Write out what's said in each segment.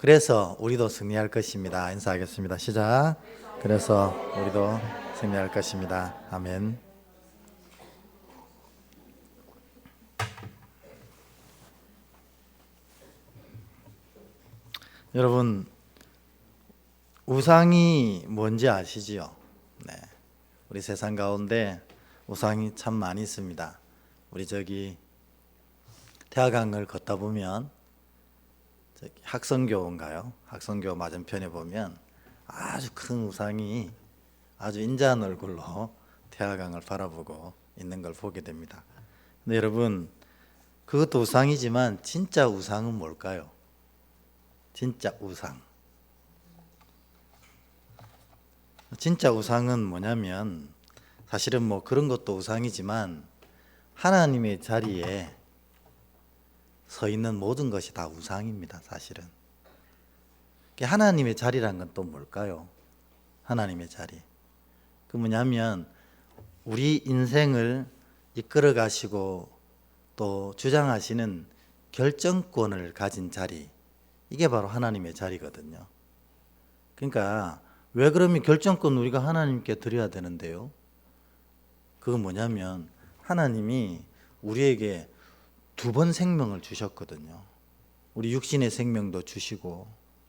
그래서 우리도 승리할 것입니다. 인사하겠습니다. 시작. 그래서 우리도 승리할 것입니다. 아멘. 여러분, 우상이 뭔지 아시지요? 네. 우리 세상 가운데 우상이 참 많이 있습니다. 우리 대화강을 걷다 보면 학성교인가요? 학성교 맞은편에 보면 아주 큰 우상이 아주 인자한 얼굴로 태화강을 바라보고 있는 걸 보게 됩니다. 근데 여러분, 그것도 우상이지만 진짜 우상은 뭘까요? 진짜 우상. 진짜 우상은 뭐냐면 사실은 뭐 그런 것도 우상이지만 하나님의 자리에 서 있는 모든 것이 다 우상입니다. 사실은. 하나님의 자리란 건 또 뭘까요? 하나님의 자리. 그 뭐냐면 우리 인생을 이끌어 가시고 또 주장하시는 결정권을 가진 자리. 이게 바로 하나님의 자리거든요. 그러니까 왜 그러면 결정권 우리가 하나님께 드려야 되는데요? 그건 뭐냐면 하나님이 우리에게 2번 생명을 주셨거든요. 우리 육신의 생명도 주시고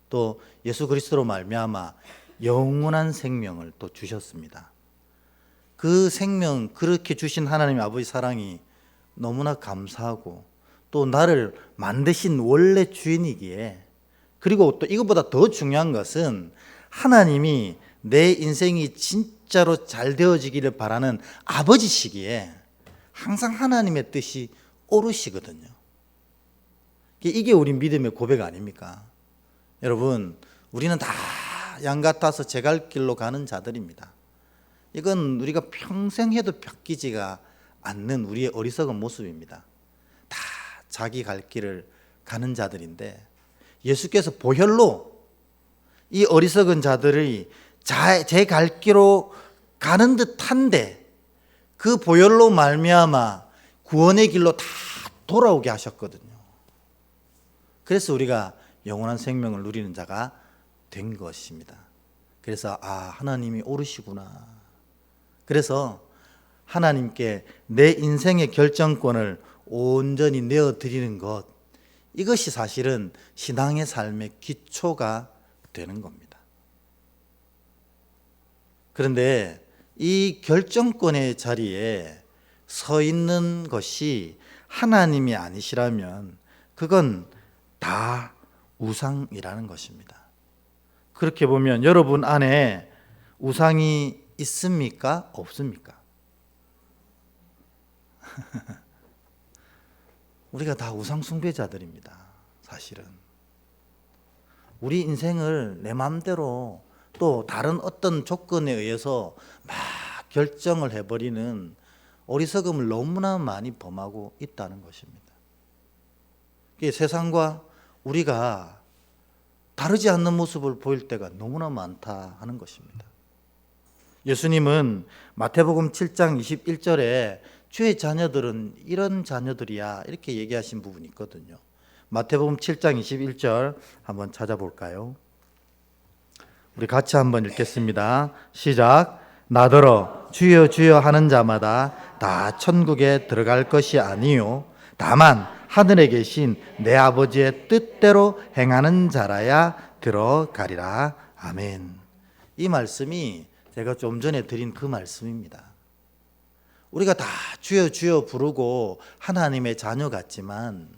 또 예수 그리스도로 말미암아 영원한 생명을 또 주셨습니다. 그 생명, 그렇게 주신 하나님 아버지 사랑이 너무나 감사하고 또 나를 만드신 원래 주인이기에, 그리고 또 이것보다 더 중요한 것은 하나님이 내 인생이 진짜로 잘 되어지기를 바라는 아버지시기에 항상 하나님의 뜻이 오르시거든요. 이게 우리 믿음의 고백 아닙니까? 여러분, 우리는 다 양 같아서 제 갈 길로 가는 자들입니다. 이건 우리가 평생 해도 바뀌지가 않는 우리의 어리석은 모습입니다. 다 자기 갈 길을 가는 자들인데 예수께서 보혈로 이 어리석은 자들이 제 갈 길로 가는 듯한데 그 보혈로 말미암아 구원의 길로 다 돌아오게 하셨거든요. 그래서 우리가 영원한 생명을 누리는 자가 된 것입니다. 그래서 하나님이 옳으시구나. 그래서 하나님께 내 인생의 결정권을 온전히 내어드리는 것, 이것이 사실은 신앙의 삶의 기초가 되는 겁니다. 그런데 이 결정권의 자리에 서 있는 것이 하나님이 아니시라면 그건 다 우상이라는 것입니다. 그렇게 보면 여러분 안에 우상이 있습니까? 없습니까? 우리가 다 우상 숭배자들입니다. 사실은 우리 인생을 내 마음대로 또 다른 어떤 조건에 의해서 막 결정을 해버리는 어리석음을 너무나 많이 범하고 있다는 것입니다. 세상과 우리가 다르지 않는 모습을 보일 때가 너무나 많다 하는 것입니다. 예수님은 마태복음 7장 21절에 주의 자녀들은 이런 자녀들이야 이렇게 얘기하신 부분이 있거든요. 마태복음 7장 21절 한번 찾아볼까요? 우리 같이 한번 읽겠습니다. 시작. 나더러 주여 주여 하는 자마다 다 천국에 들어갈 것이 아니요 다만 하늘에 계신 내 아버지의 뜻대로 행하는 자라야 들어가리라. 아멘. 이 말씀이 제가 좀 전에 드린 그 말씀입니다. 우리가 다 주여 주여 부르고 하나님의 자녀 같지만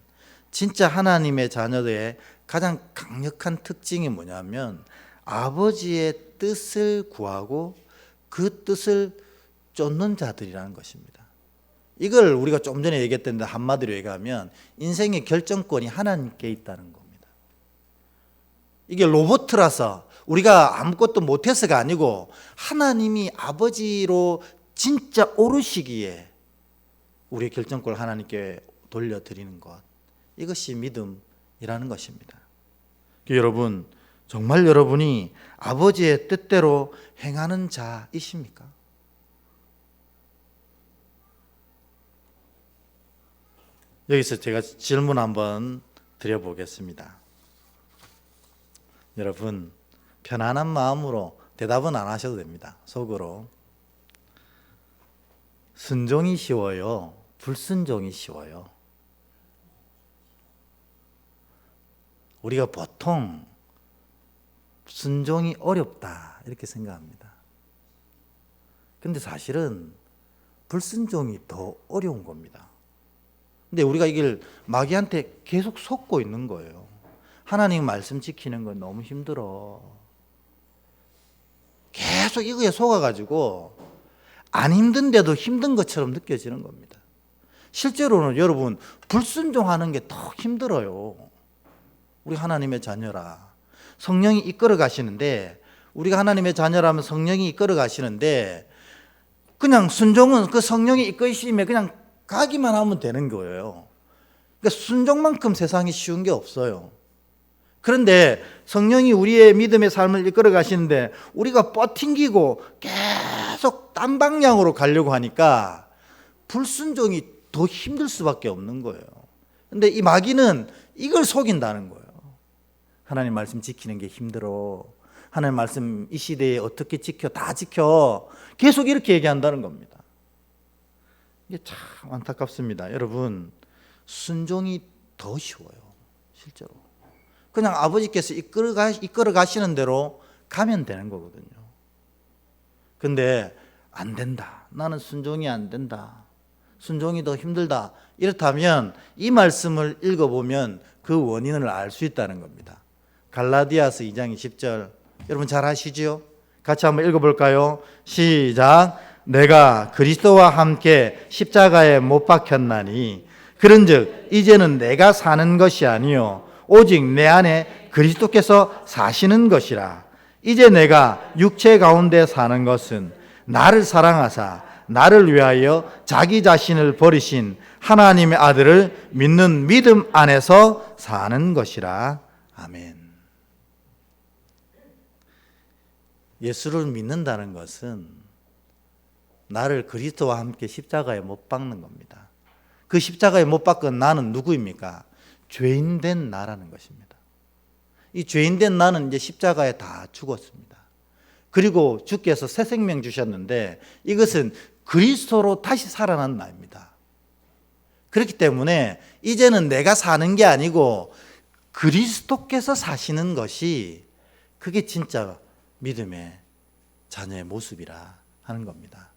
진짜 하나님의 자녀들의 가장 강력한 특징이 뭐냐면 아버지의 뜻을 구하고 그 뜻을 쫓는 자들이라는 것입니다. 이걸 우리가 좀 전에 얘기했던데 한마디로 얘기하면 인생의 결정권이 하나님께 있다는 겁니다. 이게 로봇이라서 우리가 아무것도 못해서가 아니고 하나님이 아버지로 진짜 오르시기에 우리의 결정권을 하나님께 돌려드리는 것, 이것이 믿음이라는 것입니다. 여러분, 정말 여러분이 아버지의 뜻대로 행하는 자이십니까? 여기서 제가 질문 한번 드려보겠습니다. 여러분 편안한 마음으로 대답은 안 하셔도 됩니다. 속으로 순종이 쉬워요? 불순종이 쉬워요? 우리가 보통 순종이 어렵다 이렇게 생각합니다. 근데 사실은 불순종이 더 어려운 겁니다. 근데 우리가 이걸 마귀한테 계속 속고 있는 거예요. 하나님 말씀 지키는 건 너무 힘들어. 계속 이거에 속아가지고 안 힘든데도 힘든 것처럼 느껴지는 겁니다. 실제로는 여러분 불순종하는 게 더 힘들어요. 우리 하나님의 자녀라. 성령이 이끌어 가시는데, 우리가 하나님의 자녀라면 성령이 이끌어 가시는데 그냥 순종은 그 성령이 이끄심에 그냥 가기만 하면 되는 거예요. 그러니까 순종만큼 세상에 쉬운 게 없어요. 그런데 성령이 우리의 믿음의 삶을 이끌어 가시는데 우리가 뻗팅기고 계속 딴 방향으로 가려고 하니까 불순종이 더 힘들 수밖에 없는 거예요. 근데 이 마귀는 이걸 속인다는 거예요. 하나님 말씀 지키는 게 힘들어. 하나님 말씀 이 시대에 어떻게 지켜? 다 지켜. 계속 이렇게 얘기한다는 겁니다. 이게 참 안타깝습니다. 여러분, 순종이 더 쉬워요. 실제로. 그냥 아버지께서 이끌어 가시는 대로 가면 되는 거거든요. 근데 안 된다. 나는 순종이 안 된다. 순종이 더 힘들다. 이렇다면 이 말씀을 읽어보면 그 원인을 알 수 있다는 겁니다. 갈라디아서 2장 20절 여러분 잘 아시죠? 같이 한번 읽어볼까요? 시작. 내가 그리스도와 함께 십자가에 못 박혔나니 그런즉 이제는 내가 사는 것이 아니요 오직 내 안에 그리스도께서 사시는 것이라. 이제 내가 육체 가운데 사는 것은 나를 사랑하사 나를 위하여 자기 자신을 버리신 하나님의 아들을 믿는 믿음 안에서 사는 것이라. 아멘. 예수를 믿는다는 것은 나를 그리스도와 함께 십자가에 못 박는 겁니다. 그 십자가에 못 박은 나는 누구입니까? 죄인된 나라는 것입니다. 이 죄인된 나는 이제 십자가에 다 죽었습니다. 그리고 주께서 새 생명 주셨는데 이것은 그리스도로 다시 살아난 나입니다. 그렇기 때문에 이제는 내가 사는 게 아니고 그리스도께서 사시는 것이 그게 진짜 믿음의 자녀의 모습이라 하는 겁니다.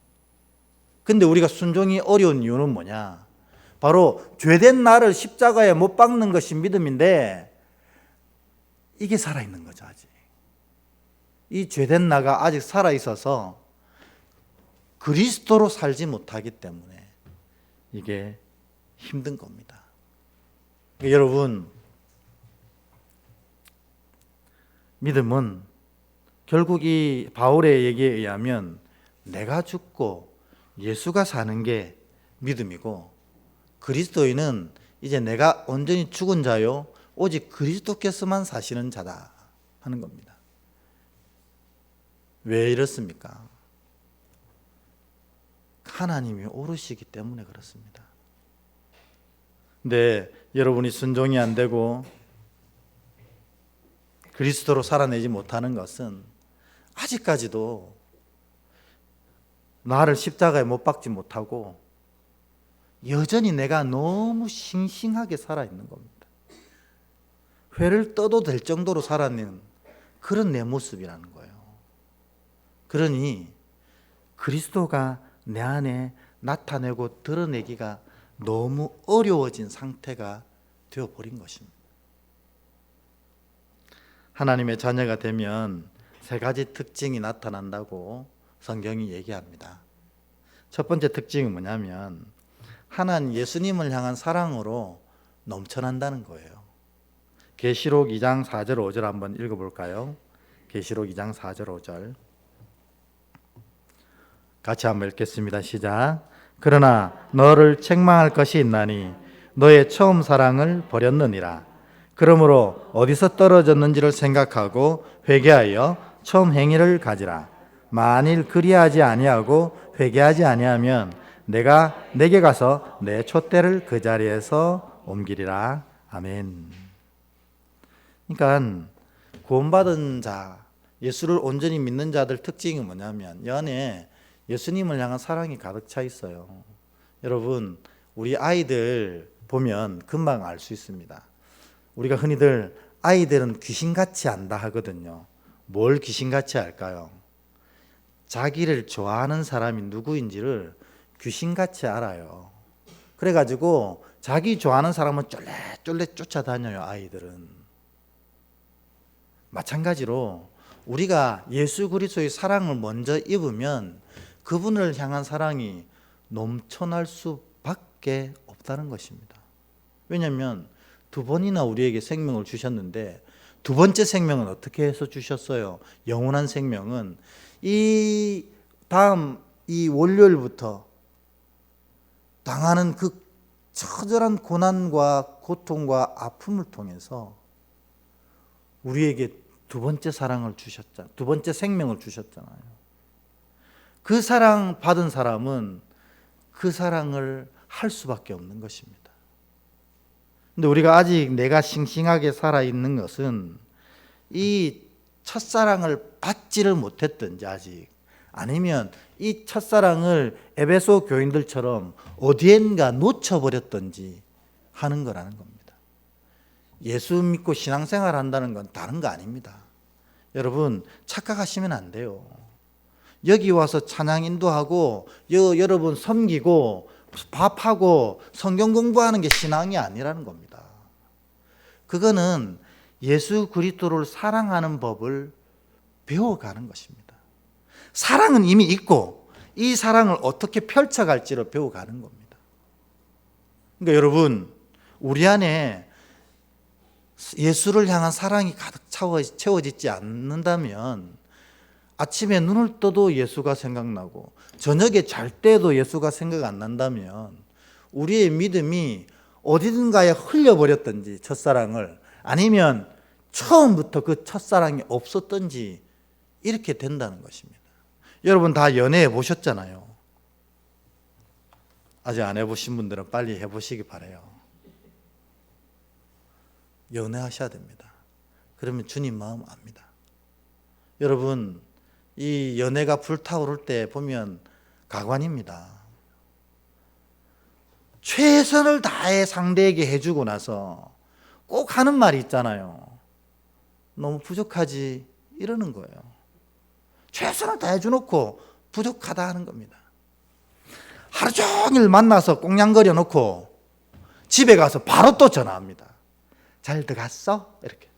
근데 우리가 순종이 어려운 이유는 뭐냐? 바로 죄된 나를 십자가에 못 박는 것이 믿음인데 이게 살아있는 거죠. 아직 이 죄된 나가 아직 살아있어서 그리스도로 살지 못하기 때문에 이게 힘든 겁니다. 그러니까 여러분, 믿음은 결국 이 바울의 얘기에 의하면 내가 죽고 예수가 사는 게 믿음이고 그리스도인은 이제 내가 온전히 죽은 자요 오직 그리스도께서만 사시는 자다 하는 겁니다. 왜 이렇습니까? 하나님이 오르시기 때문에 그렇습니다. 근데 여러분이 순종이 안 되고 그리스도로 살아내지 못하는 것은 아직까지도 나를 십자가에 못 박지 못하고 여전히 내가 너무 싱싱하게 살아있는 겁니다. 회를 떠도 될 정도로 살아내는 그런 내 모습이라는 거예요. 그러니 그리스도가 내 안에 나타내고 드러내기가 너무 어려워진 상태가 되어버린 것입니다. 하나님의 자녀가 되면 세 가지 특징이 나타난다고 성경이 얘기합니다. 첫 번째 특징은 뭐냐면 하나님 예수님을 향한 사랑으로 넘쳐난다는 거예요. 계시록 2장 4절 5절 한번 읽어볼까요? 계시록 2장 4절 5절 같이 한번 읽겠습니다. 시작. 그러나 너를 책망할 것이 있나니 너의 처음 사랑을 버렸느니라. 그러므로 어디서 떨어졌는지를 생각하고 회개하여 처음 행위를 가지라. 만일 그리하지 아니하고 회개하지 아니하면 내가 내게 가서 내 촛대를 그 자리에서 옮기리라. 아멘. 그러니까 구원받은 자, 예수를 온전히 믿는 자들 특징이 뭐냐면 이 안에 예수님을 향한 사랑이 가득 차 있어요. 여러분, 우리 아이들 보면 금방 알 수 있습니다. 우리가 흔히들 아이들은 귀신같이 안다 하거든요. 뭘 귀신같이 알까요? 자기를 좋아하는 사람이 누구인지를 귀신같이 알아요. 그래가지고 자기 좋아하는 사람은 쫄래쫄래 쫓아다녀요. 아이들은. 마찬가지로 우리가 예수 그리스도의 사랑을 먼저 입으면 그분을 향한 사랑이 넘쳐날 수밖에 없다는 것입니다. 왜냐하면 두 번이나 우리에게 생명을 주셨는데 두 번째 생명은 어떻게 해서 주셨어요? 영원한 생명은 이 월요일부터 당하는 그 처절한 고난과 고통과 아픔을 통해서 우리에게 두 번째 사랑을 주셨잖아요. 두 번째 생명을 주셨잖아요. 그 사랑 받은 사람은 그 사랑을 할 수밖에 없는 것입니다. 근데 우리가 아직 내가 싱싱하게 살아있는 것은 이 첫사랑을 받지를 못했든지 아직 아니면 이 첫사랑을 에베소 교인들처럼 어디엔가 놓쳐버렸든지 하는 거라는 겁니다. 예수 믿고 신앙생활 한다는 건 다른 거 아닙니다. 여러분 착각하시면 안 돼요. 여기 와서 찬양 인도하고 여러분 섬기고 밥하고 성경 공부하는 게 신앙이 아니라는 겁니다. 그거는 예수 그리스도를 사랑하는 법을 배워가는 것입니다. 사랑은 이미 있고 이 사랑을 어떻게 펼쳐갈지를 배워가는 겁니다. 그러니까 여러분 우리 안에 예수를 향한 사랑이 가득 채워지지 않는다면 아침에 눈을 떠도 예수가 생각나고 저녁에 잘 때도 예수가 생각 안 난다면 우리의 믿음이 어디든가에 흘려버렸든지 첫사랑을 아니면 처음부터 그 첫사랑이 없었든지 이렇게 된다는 것입니다. 여러분 다 연애해 보셨잖아요. 아직 안 해보신 분들은 빨리 해보시기 바라요. 연애하셔야 됩니다. 그러면 주님 마음 압니다. 여러분 이 연애가 불타오를 때 보면 가관입니다. 최선을 다해 상대에게 해주고 나서 꼭 하는 말이 있잖아요. 너무 부족하지 이러는 거예요. 최선을 다해 주놓고 부족하다 하는 겁니다. 하루 종일 만나서 꽁냥거려 놓고 집에 가서 바로 또 전화합니다. 잘 들어갔어? 이렇게.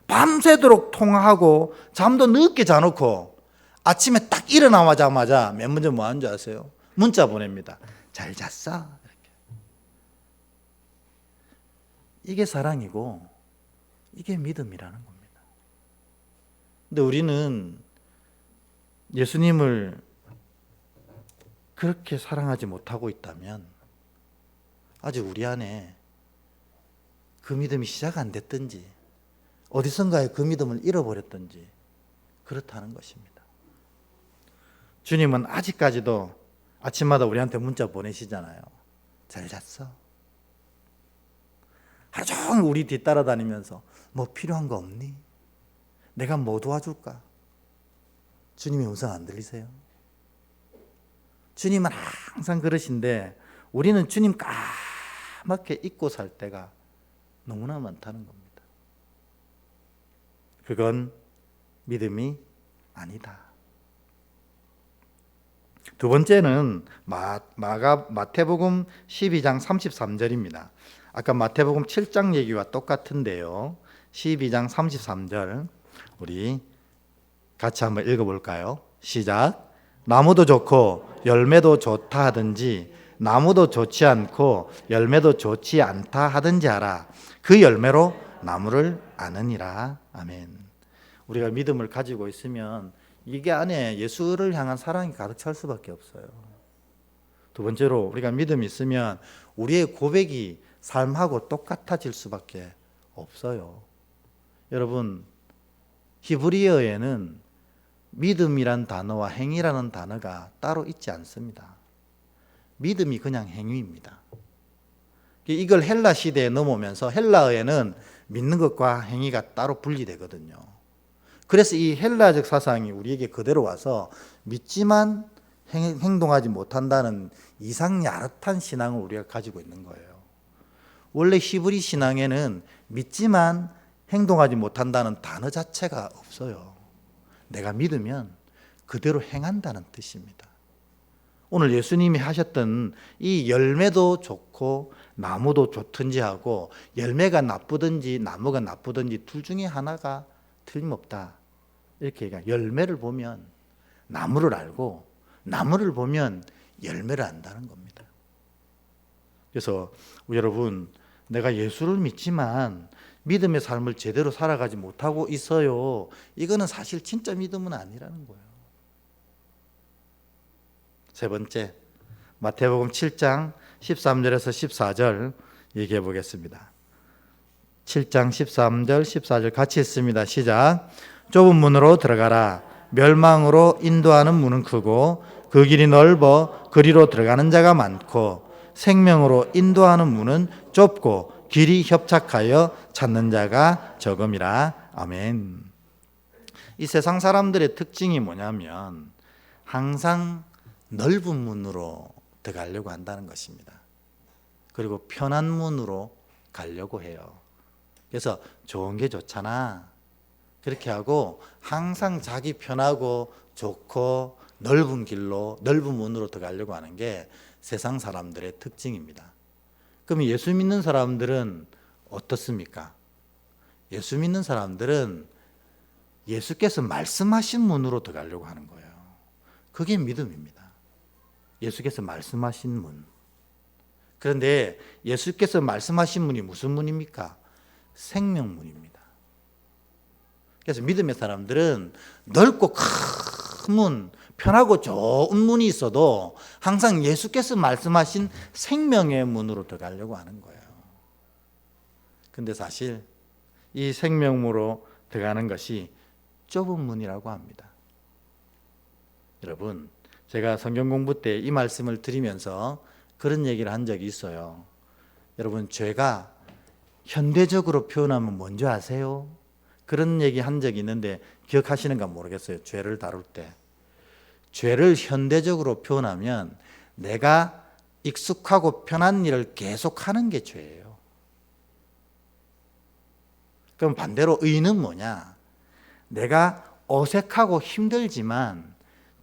밤새도록 통화하고 잠도 늦게 자놓고 아침에 딱 일어나자마자 맨 먼저 뭐 하는 줄 아세요? 문자 보냅니다. 잘 잤어? 이렇게. 이게 사랑이고 이게 믿음이라는 겁니다. 근데 우리는 예수님을 그렇게 사랑하지 못하고 있다면 아직 우리 안에 그 믿음이 시작 안 됐든지 어디선가에 그 믿음을 잃어버렸든지 그렇다는 것입니다. 주님은 아직까지도 아침마다 우리한테 문자 보내시잖아요. 잘 잤어? 하루 종일 우리 뒤따라다니면서 뭐 필요한 거 없니? 내가 뭐 도와줄까? 주님의 음성 안 들리세요? 주님은 항상 그러신데 우리는 주님 까맣게 잊고 살 때가 너무나 많다는 겁니다. 그건 믿음이 아니다. 두 번째는 마태복음 12장 33절입니다. 아까 마태복음 7장 얘기와 똑같은데요. 12장 33절 우리 같이 한번 읽어볼까요? 시작. 나무도 좋고 열매도 좋다 하든지 나무도 좋지 않고 열매도 좋지 않다 하든지 하라. 그 열매로 나무를 아느니라. 아멘. 우리가 믿음을 가지고 있으면 이게 안에 예수를 향한 사랑이 가득 찰 수밖에 없어요. 두 번째로 우리가 믿음이 있으면 우리의 고백이 삶하고 똑같아질 수밖에 없어요. 여러분 히브리어에는 믿음이란 단어와 행위라는 단어가 따로 있지 않습니다. 믿음이 그냥 행위입니다. 이걸 헬라 시대에 넘어오면서 헬라어에는 믿는 것과 행위가 따로 분리되거든요. 그래서 이 헬라적 사상이 우리에게 그대로 와서 믿지만 행동하지 못한다는 이상 야릇한 신앙을 우리가 가지고 있는 거예요. 원래 히브리 신앙에는 믿지만 행동하지 못한다는 단어 자체가 없어요. 내가 믿으면 그대로 행한다는 뜻입니다. 오늘 예수님이 하셨던 이 열매도 좋고 나무도 좋든지 하고 열매가 나쁘든지 나무가 나쁘든지 둘 중에 하나가 틀림없다. 이렇게 얘기해요. 열매를 보면 나무를 알고 나무를 보면 열매를 안다는 겁니다. 그래서 여러분, 내가 예수를 믿지만 믿음의 삶을 제대로 살아가지 못하고 있어요. 이거는 사실 진짜 믿음은 아니라는 거예요. 세 번째, 마태복음 7장 13절에서 14절 얘기해 보겠습니다. 7장 13절 14절 같이 읽습니다. 시작. 좁은 문으로 들어가라. 멸망으로 인도하는 문은 크고 그 길이 넓어 그리로 들어가는 자가 많고 생명으로 인도하는 문은 좁고 길이 협착하여 찾는 자가 적음이라. 아멘. 이 세상 사람들의 특징이 뭐냐면 항상 넓은 문으로 들어가려고 한다는 것입니다. 그리고 편한 문으로 가려고 해요. 그래서 좋은 게 좋잖아. 그렇게 하고 항상 자기 편하고 좋고 넓은 길로, 넓은 문으로 들어가려고 하는 게 세상 사람들의 특징입니다. 그럼 예수 믿는 사람들은 어떻습니까? 예수 믿는 사람들은 예수께서 말씀하신 문으로 들어가려고 하는 거예요. 그게 믿음입니다. 예수께서 말씀하신 문. 그런데 예수께서 말씀하신 문이 무슨 문입니까? 생명문입니다. 그래서 믿음의 사람들은 넓고 큰 문, 편하고 좋은 문이 있어도 항상 예수께서 말씀하신 생명의 문으로 들어가려고 하는 거예요. 근데 사실 이 생명문으로 들어가는 것이 좁은 문이라고 합니다. 여러분, 제가 성경 공부 때 이 말씀을 드리면서 그런 얘기를 한 적이 있어요. 여러분, 죄가 현대적으로 표현하면 뭔지 아세요? 그런 얘기 한 적이 있는데 기억하시는가 모르겠어요. 죄를 다룰 때. 죄를 현대적으로 표현하면 내가 익숙하고 편한 일을 계속하는 게 죄예요. 그럼 반대로 의는 뭐냐? 내가 어색하고 힘들지만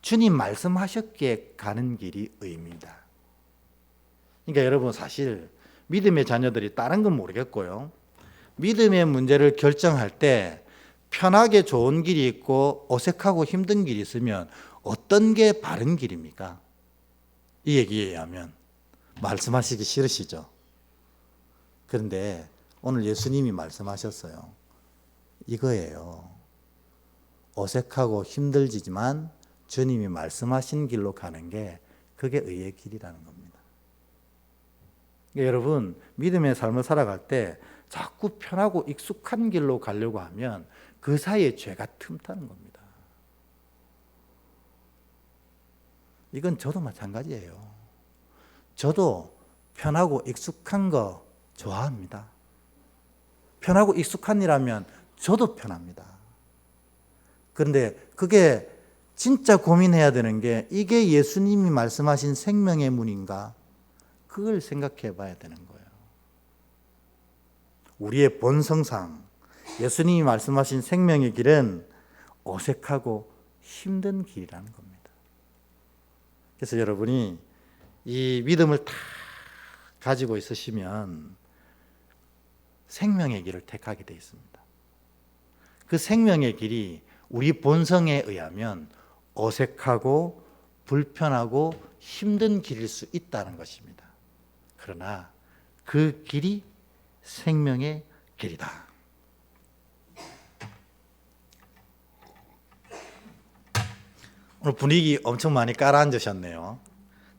주님 말씀하셨기에 가는 길이 의입니다. 그러니까 여러분, 사실 믿음의 자녀들이 다른 건 모르겠고요. 믿음의 문제를 결정할 때 편하게 좋은 길이 있고 어색하고 힘든 길이 있으면 어떤 게 바른 길입니까? 이 얘기에 의하면 말씀하시기 싫으시죠? 그런데 오늘 예수님이 말씀하셨어요. 이거예요. 어색하고 힘들지만 주님이 말씀하신 길로 가는 게 그게 의의 길이라는 겁니다. 그러니까 여러분, 믿음의 삶을 살아갈 때 자꾸 편하고 익숙한 길로 가려고 하면 그 사이에 죄가 틈타는 겁니다. 이건 저도 마찬가지예요. 저도 편하고 익숙한 거 좋아합니다. 편하고 익숙한 일 하면 저도 편합니다. 그런데 그게 진짜 고민해야 되는 게 이게 예수님이 말씀하신 생명의 문인가? 그걸 생각해 봐야 되는 거예요. 우리의 본성상 예수님이 말씀하신 생명의 길은 어색하고 힘든 길이라는 겁니다. 그래서 여러분이 이 믿음을 다 가지고 있으시면 생명의 길을 택하게 되어 있습니다. 그 생명의 길이 우리 본성에 의하면 어색하고 불편하고 힘든 길일 수 있다는 것입니다. 그러나 그 길이 생명의 길이다. 오늘 분위기 엄청 많이 깔아앉으셨네요.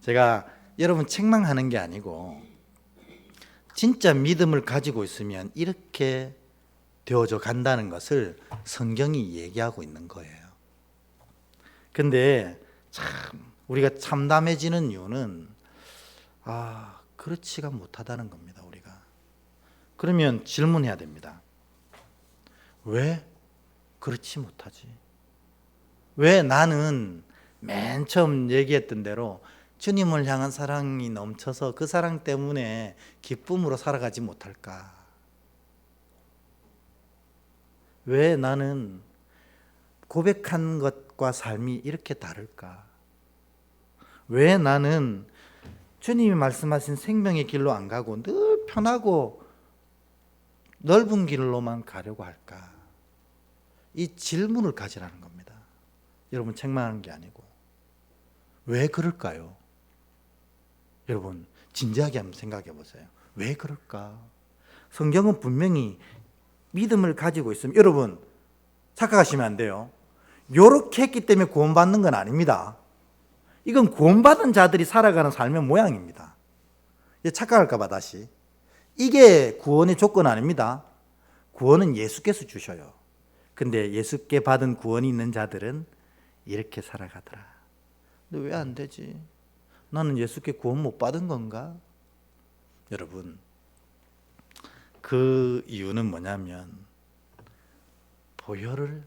제가 여러분 책망하는 게 아니고 진짜 믿음을 가지고 있으면 이렇게 되어져 간다는 것을 성경이 얘기하고 있는 거예요. 근데 참 우리가 참담해지는 이유는 그렇지가 못하다는 겁니다. 우리가. 그러면 질문해야 됩니다. 왜 그렇지 못하지? 왜 나는 맨 처음 얘기했던 대로 주님을 향한 사랑이 넘쳐서 그 사랑 때문에 기쁨으로 살아가지 못할까? 왜 나는 고백한 것과 삶이 이렇게 다를까? 왜 나는 주님이 말씀하신 생명의 길로 안 가고 늘 편하고 넓은 길로만 가려고 할까? 이 질문을 가지라는 겁니다. 여러분, 책망하는 게 아니고. 왜 그럴까요? 여러분, 진지하게 한번 생각해 보세요. 왜 그럴까? 성경은 분명히 믿음을 가지고 있으면, 여러분 착각하시면 안 돼요. 요렇게 했기 때문에 구원받는 건 아닙니다. 이건 구원받은 자들이 살아가는 삶의 모양입니다. 착각할까 봐 다시. 이게 구원의 조건 아닙니다. 구원은 예수께서 주셔요. 근데 예수께 받은 구원이 있는 자들은 이렇게 살아가더라. 근데 왜 안 되지? 나는 예수께 구원 못 받은 건가? 여러분, 그 이유는 뭐냐면 보혈을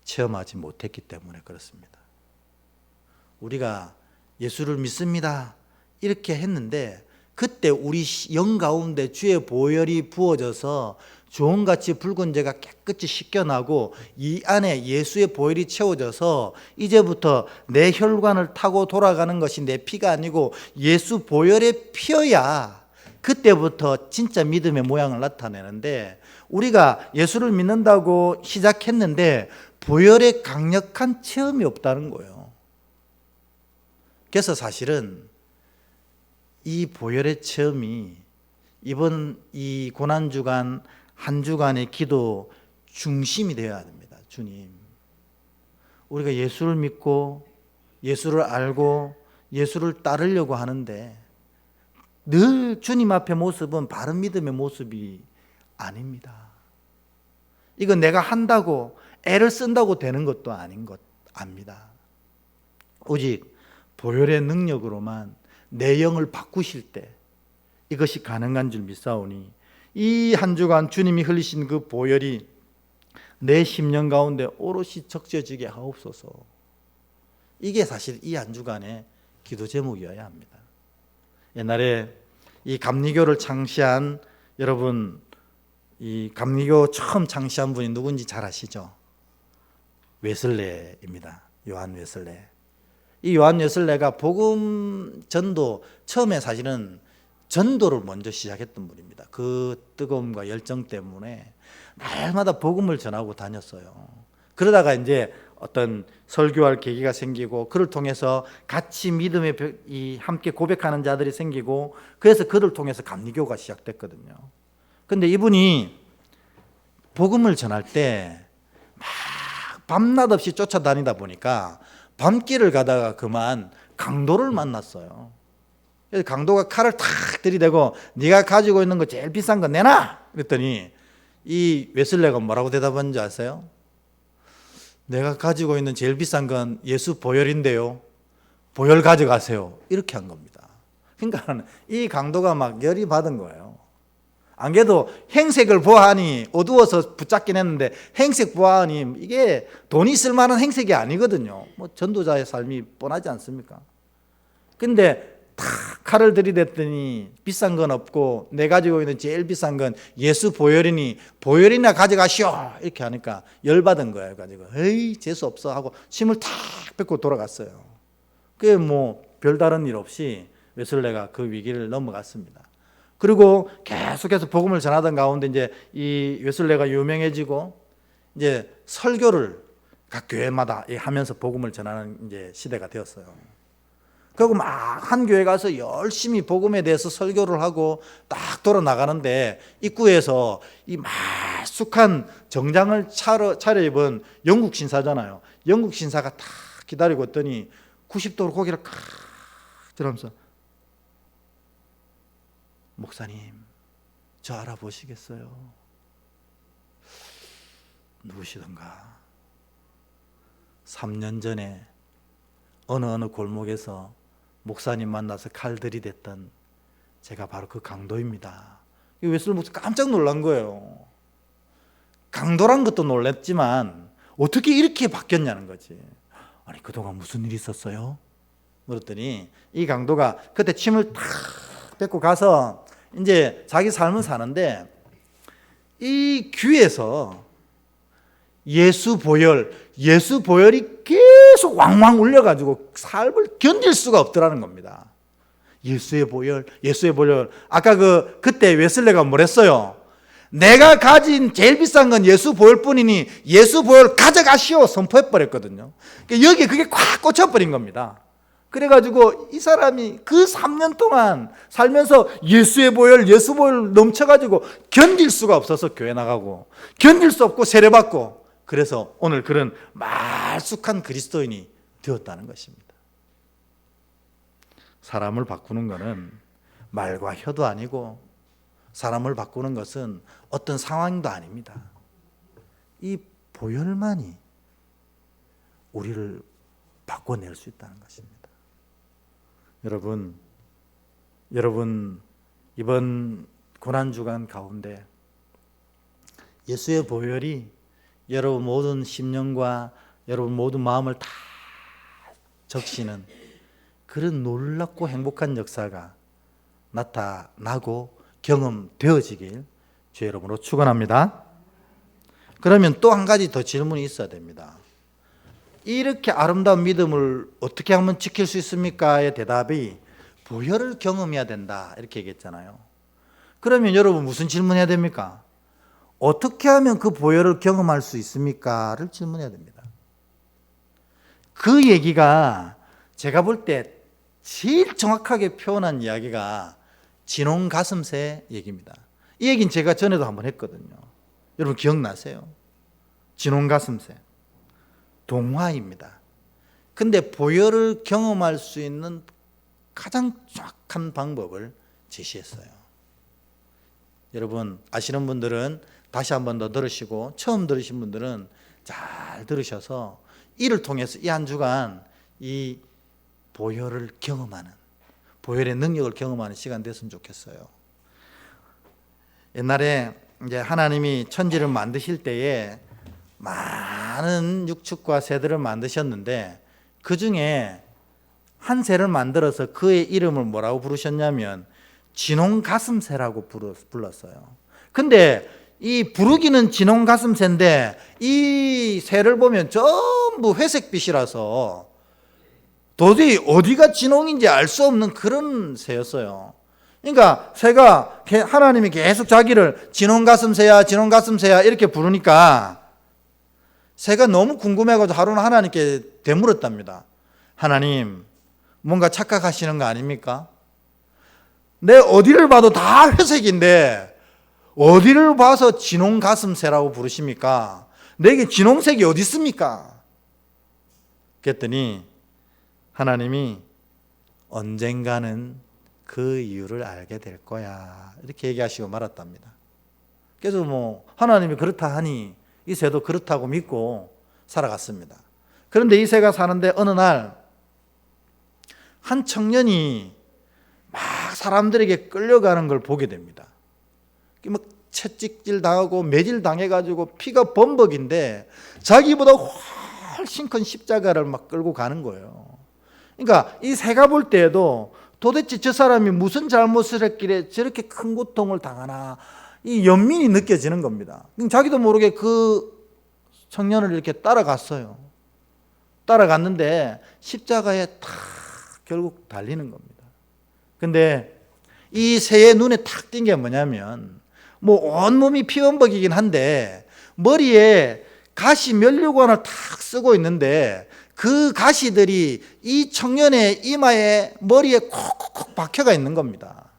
체험하지 못했기 때문에 그렇습니다. 우리가 예수를 믿습니다 이렇게 했는데 그때 우리 영 가운데 주의 보혈이 부어져서 주홍같이 붉은 죄가 깨끗이 씻겨나고 이 안에 예수의 보혈이 채워져서 이제부터 내 혈관을 타고 돌아가는 것이 내 피가 아니고 예수 보혈의 피여야 그때부터 진짜 믿음의 모양을 나타내는데, 우리가 예수를 믿는다고 시작했는데 보혈의 강력한 체험이 없다는 거예요. 그래서 사실은 이 보혈의 체험이 이번 이 고난주간 한 주간의 기도 중심이 되어야 됩니다. 주님, 우리가 예수를 믿고 예수를 알고 예수를 따르려고 하는데 늘 주님 앞의 모습은 바른 믿음의 모습이 아닙니다. 이건 내가 한다고 애를 쓴다고 되는 것도 아닌 것 압니다. 오직 보혈의 능력으로만 내 영을 바꾸실 때 이것이 가능한 줄 믿사오니 이 한 주간 주님이 흘리신 그 보혈이 내 심령 가운데 오롯이 적셔지게 하옵소서. 이게 사실 이 한 주간의 기도 제목이어야 합니다. 옛날에 이 감리교를 창시한, 여러분 이 감리교 처음 창시한 분이 누군지 잘 아시죠? 웨슬레입니다. 요한 웨슬레. 이 요한 웨슬레가 복음 전도 처음에 사실은 전도를 먼저 시작했던 분입니다. 그 뜨거움과 열정 때문에 날마다 복음을 전하고 다녔어요. 그러다가 이제 어떤 설교할 계기가 생기고 그를 통해서 같이 믿음의 함께 고백하는 자들이 생기고 그래서 그를 통해서 감리교가 시작됐거든요. 근데 이분이 복음을 전할 때 막 밤낮 없이 쫓아다니다 보니까 밤길을 가다가 그만 강도를 만났어요. 그래서 강도가 칼을 탁 들이대고 네가 가지고 있는 거 제일 비싼 거 내놔! 그랬더니 이 웨슬레가 뭐라고 대답한지 아세요? 내가 가지고 있는 제일 비싼 건 예수 보혈인데요, 보혈 가져가세요. 이렇게 한 겁니다. 그러니까 이 강도가 막 열이 받은 거예요. 안 그래도 행색을 보아하니 어두워서 붙잡긴 했는데 행색 보아하니 이게 돈이 쓸 만한 행색이 아니거든요. 뭐 전도자의 삶이 뻔하지 않습니까? 근데 탁 칼을 들이댔더니 비싼 건 없고 내 가지고 있는 제일 비싼 건 예수 보혈이니 보혈이나 가져가시오 이렇게 하니까 열받은 거예요. 가지고 에이 재수 없어 하고 침을 탁 뱉고 돌아갔어요. 그게 뭐 별다른 일 없이 웨슬레가 그 위기를 넘어갔습니다. 그리고 계속해서 복음을 전하던 가운데 이제 이 웨슬레가 유명해지고 이제 설교를 각 교회마다 하면서 복음을 전하는 이제 시대가 되었어요. 그리고 막 한 교회 가서 열심히 복음에 대해서 설교를 하고 딱 돌아 나가는데 입구에서 이 말쑥한 정장을 차려입은 영국 신사잖아요. 영국 신사가 딱 기다리고 있더니 90도로 고개를 칵 들으면서 목사님, 저 알아보시겠어요? 누구시던가? 3년 전에 어느 골목에서 목사님 만나서 칼 들이댔던 제가 바로 그 강도입니다. 웨슬레 목사 깜짝 놀란 거예요. 강도란 것도 놀랐지만 어떻게 이렇게 바뀌었냐는 거지. 아니 그동안 무슨 일이 있었어요? 물었더니 이 강도가 그때 침을 탁 뱉고 가서 이제 자기 삶을 사는데 이 귀에서 예수 보혈이 계속 왕왕 울려가지고 삶을 견딜 수가 없더라는 겁니다. 예수의 보혈. 아까 그때 웨슬레가 뭐랬어요? 내가 가진 제일 비싼 건 예수 보혈뿐이니 예수 보혈 가져가시오 선포해버렸거든요. 여기에 그게 꽉 꽂혀버린 겁니다. 그래가지고 이 사람이 그 3년 동안 살면서 예수 보혈 넘쳐가지고 견딜 수가 없어서 교회 나가고 견딜 수 없고 세례받고 그래서 오늘 그런 말쑥한 그리스도인이 되었다는 것입니다. 사람을 바꾸는 것은 말과 혀도 아니고 사람을 바꾸는 것은 어떤 상황도 아닙니다. 이 보혈만이 우리를 바꿔낼 수 있다는 것입니다. 여러분 이번 고난주간 가운데 예수의 보혈이 여러분 모든 심령과 여러분 모든 마음을 다 적시는 그런 놀랍고 행복한 역사가 나타나고 경험되어지길 주 여러분으로 축원합니다. 그러면 또 한 가지 더 질문이 있어야 됩니다. 이렇게 아름다운 믿음을 어떻게 하면 지킬 수 있습니까의 대답이 보혈을 경험해야 된다 이렇게 얘기했잖아요. 그러면 여러분 무슨 질문해야 됩니까? 어떻게 하면 그 보혈을 경험할 수 있습니까를 질문해야 됩니다. 그 얘기가 제가 볼 때 제일 정확하게 표현한 이야기가 진홍 가슴새 얘기입니다. 이 얘기는 제가 전에도 한번 했거든요. 여러분 기억나세요? 진홍 가슴새 동화입니다. 근데 보혈을 경험할 수 있는 가장 정확한 방법을 제시했어요. 여러분 아시는 분들은 다시 한 번 더 들으시고 처음 들으신 분들은 잘 들으셔서 이를 통해서 이 한 주간 이 보혈을 경험하는 보혈의 능력을 경험하는 시간 됐으면 좋겠어요. 옛날에 이제 하나님이 천지를 만드실 때에 많은 육축과 새들을 만드셨는데 그 중에 한 새를 만들어서 그의 이름을 뭐라고 부르셨냐면 진홍 가슴새라고 불렀어요. 근데 이 부르기는 진홍 가슴새인데 이 새를 보면 전부 회색빛이라서 도저히 어디가 진홍인지 알 수 없는 그런 새였어요. 그러니까 새가 하나님이 계속 자기를 진홍 가슴새야 이렇게 부르니까 새가 너무 궁금해가지고 하루는 하나님께 되물었답니다. 하나님 뭔가 착각하시는 거 아닙니까? 내 어디를 봐도 다 회색인데 어디를 봐서 진홍 가슴새라고 부르십니까? 내게 진홍색이 어디 있습니까? 그랬더니 하나님이 언젠가는 그 이유를 알게 될 거야 이렇게 얘기하시고 말았답니다. 그래서 하나님이 그렇다 하니 이 새도 그렇다고 믿고 살아갔습니다. 그런데 이 새가 사는데 어느 날 한 청년이 막 사람들에게 끌려가는 걸 보게 됩니다. 막 채찍질 당하고 매질 당해가지고 피가 범벅인데 자기보다 훨씬 큰 십자가를 막 끌고 가는 거예요. 그러니까 이 새가 볼 때에도 도대체 저 사람이 무슨 잘못을 했길래 저렇게 큰 고통을 당하나 이 연민이 느껴지는 겁니다. 자기도 모르게 그 청년을 이렇게 따라갔어요. 따라갔는데 십자가에 탁 결국 달리는 겁니다. 근데 이 새의 눈에 탁 띈 게 뭐냐면 온몸이 피범벅이긴 한데 머리에 가시 면류관을 탁 쓰고 있는데 그 가시들이 이 청년의 이마에 머리에 콕콕콕 박혀가 있는 겁니다.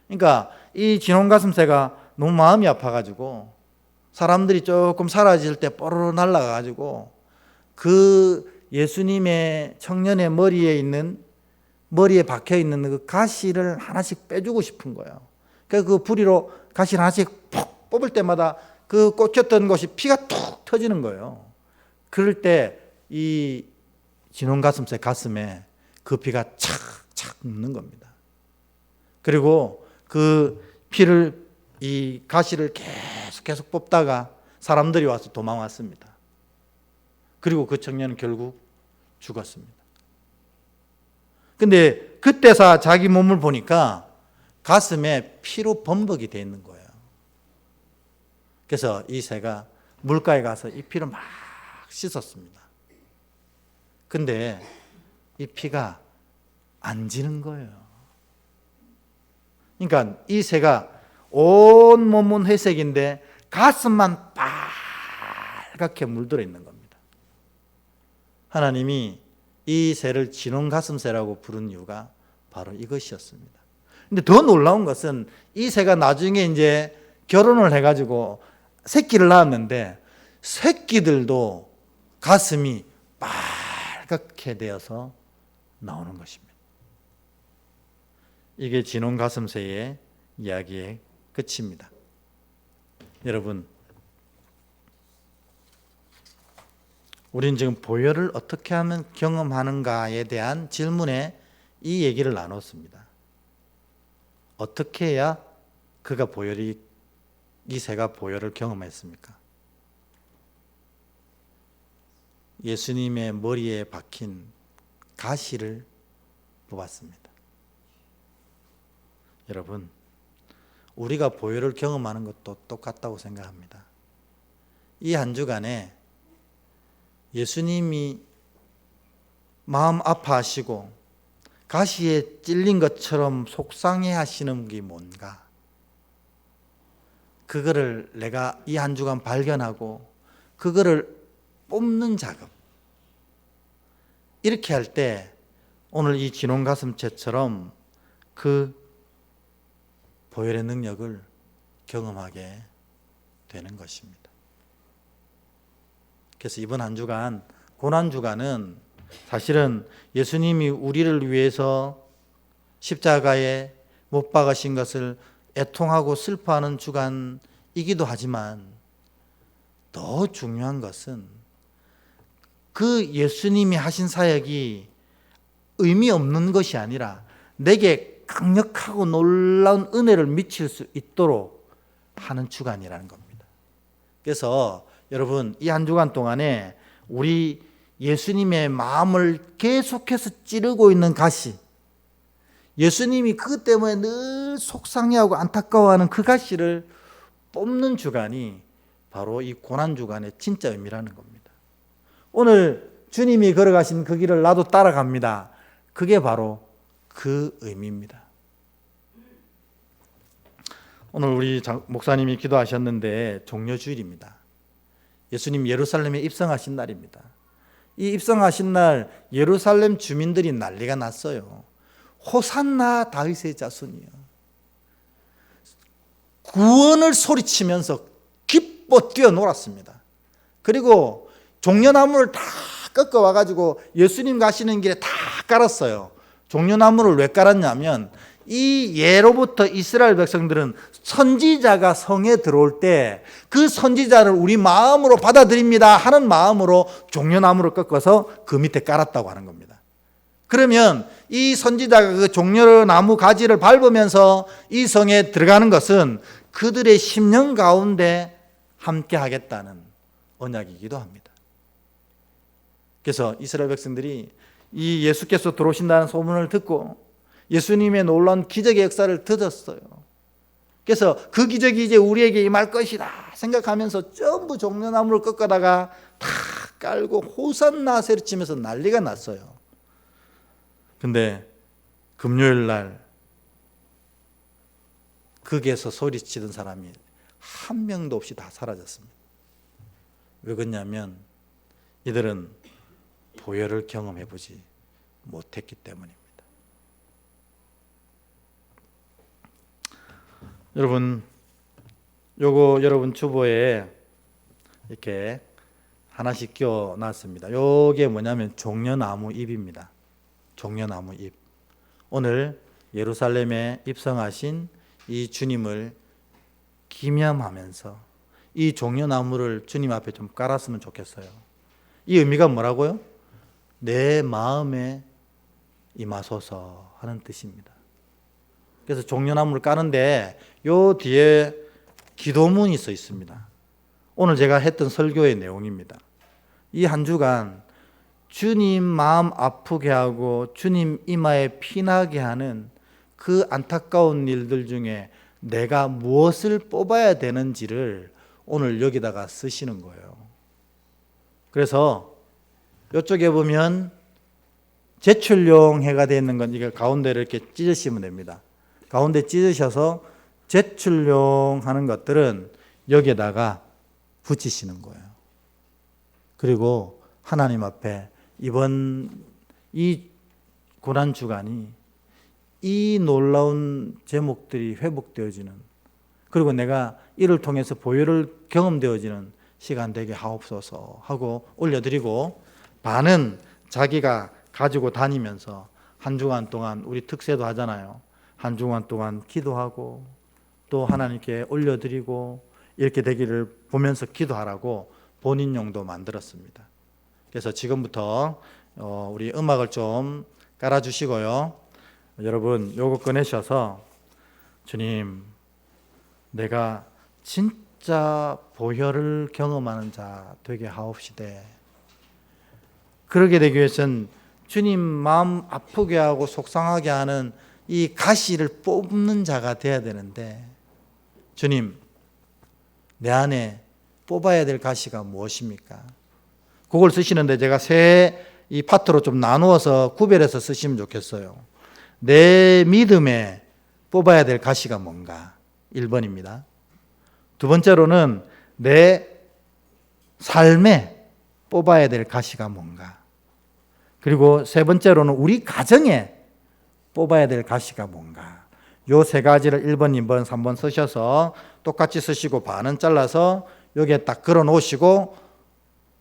그러니까 이 진홍 가슴새가 너무 마음이 아파가지고 사람들이 조금 사라질 때 뽀로로 날아가가지고 그 예수님의 청년의 머리에 박혀 있는 그 가시를 하나씩 빼주고 싶은 거예요. 그래서 그 부리로 가시를 하나씩 푹 뽑을 때마다 그 꽂혔던 곳이 피가 툭 터지는 거예요. 그럴 때 이 진홍 가슴새 가슴에 그 피가 착착 묻는 겁니다. 그리고 그 피를 이 가시를 계속 뽑다가 사람들이 와서 도망왔습니다. 그리고 그 청년은 결국 죽었습니다. 근데 그때서 자기 몸을 보니까 가슴에 피로 범벅이 되어 있는 거예요. 그래서 이 새가 물가에 가서 이 피를 막 씻었습니다. 근데 이 피가 안 지는 거예요. 그러니까 이 새가 온 몸은 회색인데 가슴만 빨갛게 물들어 있는 겁니다. 하나님이 이 새를 진홍가슴새라고 부른 이유가 바로 이것이었습니다. 근데 더 놀라운 것은 이 새가 나중에 이제 결혼을 해가지고 새끼를 낳았는데 새끼들도 가슴이 빨갛게 되어서 나오는 것입니다. 이게 진홍가슴새의 이야기의 끝입니다. 여러분, 우리는 지금 보혈을 어떻게 하면 경험하는가에 대한 질문에 이 얘기를 나눴습니다. 어떻게 해야 이 새가 보혈을 경험했습니까? 예수님의 머리에 박힌 가시를 뽑았습니다. 여러분, 우리가 보혈을 경험하는 것도 똑같다고 생각합니다. 이 한 주간에 예수님이 마음 아파하시고 가시에 찔린 것처럼 속상해 하시는 게 뭔가, 그거를 내가 이 한 주간 발견하고 그거를 뽑는 작업, 이렇게 할 때 오늘 이 진홍가슴채처럼 그 보혈의 능력을 경험하게 되는 것입니다. 그래서 이번 한 주간, 고난주간은 사실은 예수님이 우리를 위해서 십자가에 못 박으신 것을 애통하고 슬퍼하는 주간이기도 하지만 더 중요한 것은 그 예수님이 하신 사역이 의미 없는 것이 아니라 내게 강력하고 놀라운 은혜를 미칠 수 있도록 하는 주간이라는 겁니다. 그래서 여러분, 이 한 주간 동안에 우리 예수님의 마음을 계속해서 찌르고 있는 가시, 예수님이 그것 때문에 늘 속상해하고 안타까워하는 그 가시를 뽑는 주간이 바로 이 고난주간의 진짜 의미라는 겁니다. 오늘 주님이 걸어가신 그 길을 나도 따라갑니다. 그게 바로 그 의미입니다. 오늘 우리 목사님이 기도하셨는데 종려주일입니다. 예수님 예루살렘에 입성하신 날입니다. 이 입성하신 날 예루살렘 주민들이 난리가 났어요. 호산나 다윗의 자손이요. 구원을 소리치면서 기뻐 뛰어놀았습니다. 그리고 종려나무를 다 꺾어와가지고 예수님 가시는 길에 다 깔았어요. 종려나무를 왜 깔았냐면 이 예로부터 이스라엘 백성들은 선지자가 성에 들어올 때 그 선지자를 우리 마음으로 받아들입니다 하는 마음으로 종려나무를 꺾어서 그 밑에 깔았다고 하는 겁니다. 그러면 이 선지자가 그 종려나무 가지를 밟으면서 이 성에 들어가는 것은 그들의 심령 가운데 함께 하겠다는 언약이기도 합니다. 그래서 이스라엘 백성들이 이 예수께서 들어오신다는 소문을 듣고 예수님의 놀라운 기적의 역사를 듣었어요. 그래서 그 기적이 이제 우리에게 임할 것이다 생각하면서 전부 종려나무를 꺾어다가 다 깔고 호산나 소리 치면서 난리가 났어요. 근데 금요일 날 거기에서 소리치던 사람이 한 명도 없이 다 사라졌습니다. 왜 그러냐면 이들은 보혈을 경험해보지 못했기 때문입니다. 여러분, 요거 여러분 주보에 이렇게 하나씩 끼워 놨습니다. 요게 뭐냐면 종려나무 잎입니다. 종려나무 잎. 오늘 예루살렘에 입성하신 이 주님을 기념하면서 이 종려나무를 주님 앞에 좀 깔았으면 좋겠어요. 이 의미가 뭐라고요? 내 마음에 임하소서 하는 뜻입니다. 그래서 종려나무를 까는데 요 뒤에 기도문이 써 있습니다. 오늘 제가 했던 설교의 내용입니다. 이 한 주간 주님 마음 아프게 하고 주님 이마에 피나게 하는 그 안타까운 일들 중에 내가 무엇을 뽑아야 되는지를 오늘 여기다가 쓰시는 거예요. 그래서 이쪽에 보면 제출용 해가 되어 있는 건 이게 가운데를 이렇게 찢으시면 됩니다. 가운데 찢으셔서 제출용 하는 것들은 여기에다가 붙이시는 거예요. 그리고 하나님 앞에 이번 이 고난 주간이 이 놀라운 제목들이 회복되어지는, 그리고 내가 이를 통해서 보혈을 경험되어지는 시간 되게 하옵소서 하고 올려드리고, 반은 자기가 가지고 다니면서 한 주간 동안 우리 특세도 하잖아요. 한 주간 동안 기도하고 또 하나님께 올려드리고 이렇게 되기를 보면서 기도하라고 본인용도 만들었습니다. 그래서 지금부터 우리 음악을 좀 깔아주시고요. 여러분 요거 꺼내셔서 주님, 내가 진짜 보혈을 경험하는 자 되게 하옵시되, 그러게 되기 위해서는 주님 마음 아프게 하고 속상하게 하는 이 가시를 뽑는 자가 돼야 되는데, 주님, 내 안에 뽑아야 될 가시가 무엇입니까? 그걸 쓰시는데 제가 세 이 파트로 좀 나누어서 구별해서 쓰시면 좋겠어요. 내 믿음에 뽑아야 될 가시가 뭔가? 1번입니다. 두 번째로는 내 삶에 뽑아야 될 가시가 뭔가? 그리고 세 번째로는 우리 가정에 뽑아야 될 가시가 뭔가? 요 세 가지를 1번, 2번, 3번 쓰셔서 똑같이 쓰시고 반은 잘라서 여기에 딱 걸어 놓으시고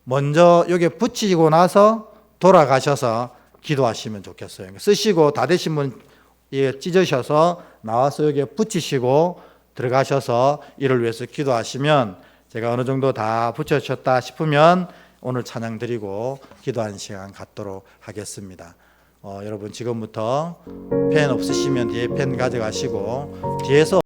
먼저 여기에 붙이고 나서 돌아가셔서 기도하시면 좋겠어요. 쓰시고 다 되신 분 찢으셔서 나와서 여기에 붙이시고 들어가셔서 이를 위해서 기도하시면, 제가 어느 정도 다 붙여주셨다 싶으면 오늘 찬양 드리고 기도하는 시간 갖도록 하겠습니다. 여러분 지금부터 펜 없으시면 뒤에 펜 가져가시고 뒤에서